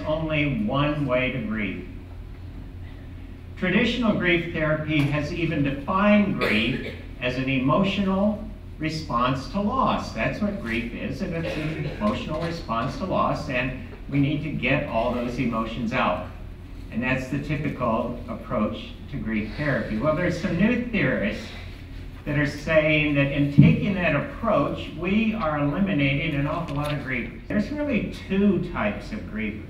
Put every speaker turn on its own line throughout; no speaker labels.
only one way to grieve. Traditional grief therapy has even defined grief as an emotional response to loss. That's what grief is, and it's an emotional response to loss, and we need to get all those emotions out. And that's the typical approach to grief therapy. Well, there's some new theorists that are saying that in taking that approach, we are eliminating an awful lot of grievers. There's really two types of grievers.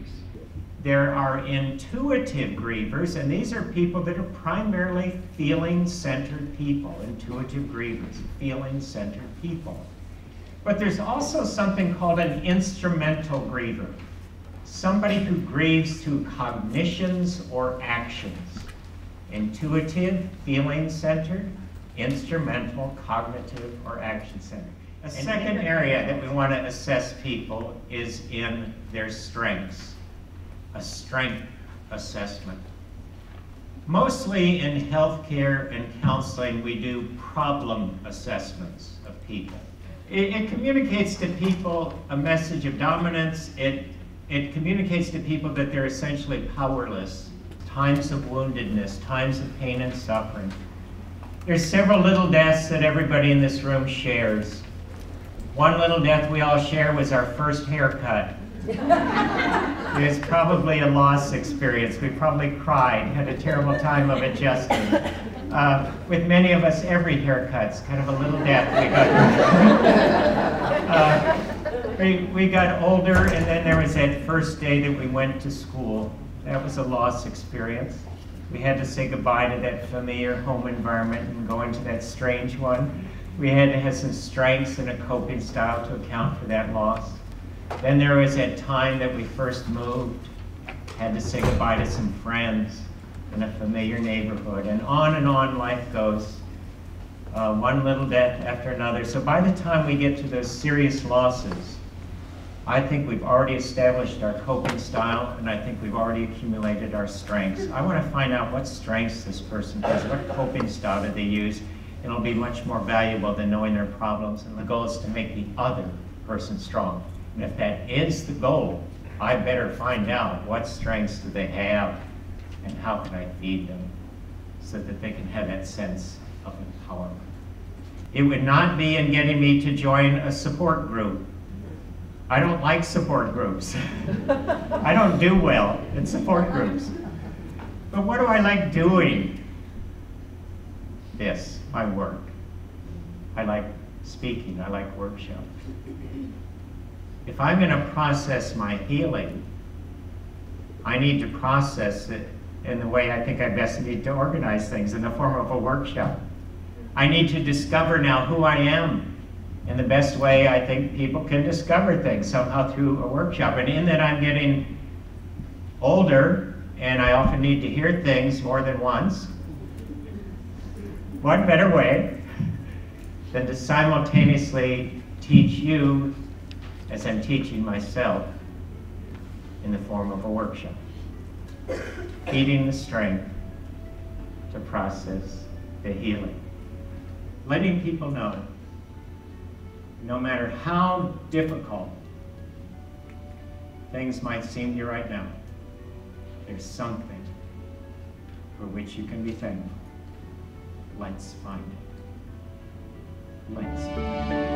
There are intuitive grievers, and these are people that are primarily feeling-centered people. Intuitive grievers, feeling-centered people. But there's also something called an instrumental griever. Somebody who grieves through cognitions or actions. Intuitive, feeling-centered, instrumental, cognitive, or action-centered. A second area that we want to assess people is in their strengths. A strength assessment. Mostly in healthcare and counseling, we do problem assessments of people. It communicates to people a message of dominance. It communicates to people that they're essentially powerless. Times of woundedness, times of pain and suffering. There's several little deaths that everybody in this room shares. One little death we all share was our first haircut. It's probably a loss experience. We probably cried, had a terrible time of adjusting. With many of us, every haircut's kind of a little death we got. We got older, and then there was that first day that we went to school. That was a loss experience. We had to say goodbye to that familiar home environment and go into that strange one. We had to have some strengths and a coping style to account for that loss. Then there was that time that we first moved, had to say goodbye to some friends in a familiar neighborhood, and on life goes. One little death after another. So by the time we get to those serious losses, I think we've already established our coping style, and I think we've already accumulated our strengths. I want to find out what strengths this person has, what coping style do they use, and it'll be much more valuable than knowing their problems, and the goal is to make the other person strong. And if that is the goal, I better find out what strengths do they have and how can I feed them so that they can have that sense of empowerment. It would not be in getting me to join a support group. I don't like support groups. I don't do well in support groups. But what do I like doing? This, my work. I like speaking, I like workshops. If I'm going to process my healing, I need to process it in the way I think I best need to organize things, in the form of a workshop. I need to discover now who I am. And the best way I think people can discover things somehow through a workshop. And in that I'm getting older, and I often need to hear things more than once. What better way than to simultaneously teach you as I'm teaching myself in the form of a workshop. Feeding the strength to process the healing. Letting people know, no matter how difficult things might seem to you right now, there's something for which you can be thankful. Let's find it. Let's.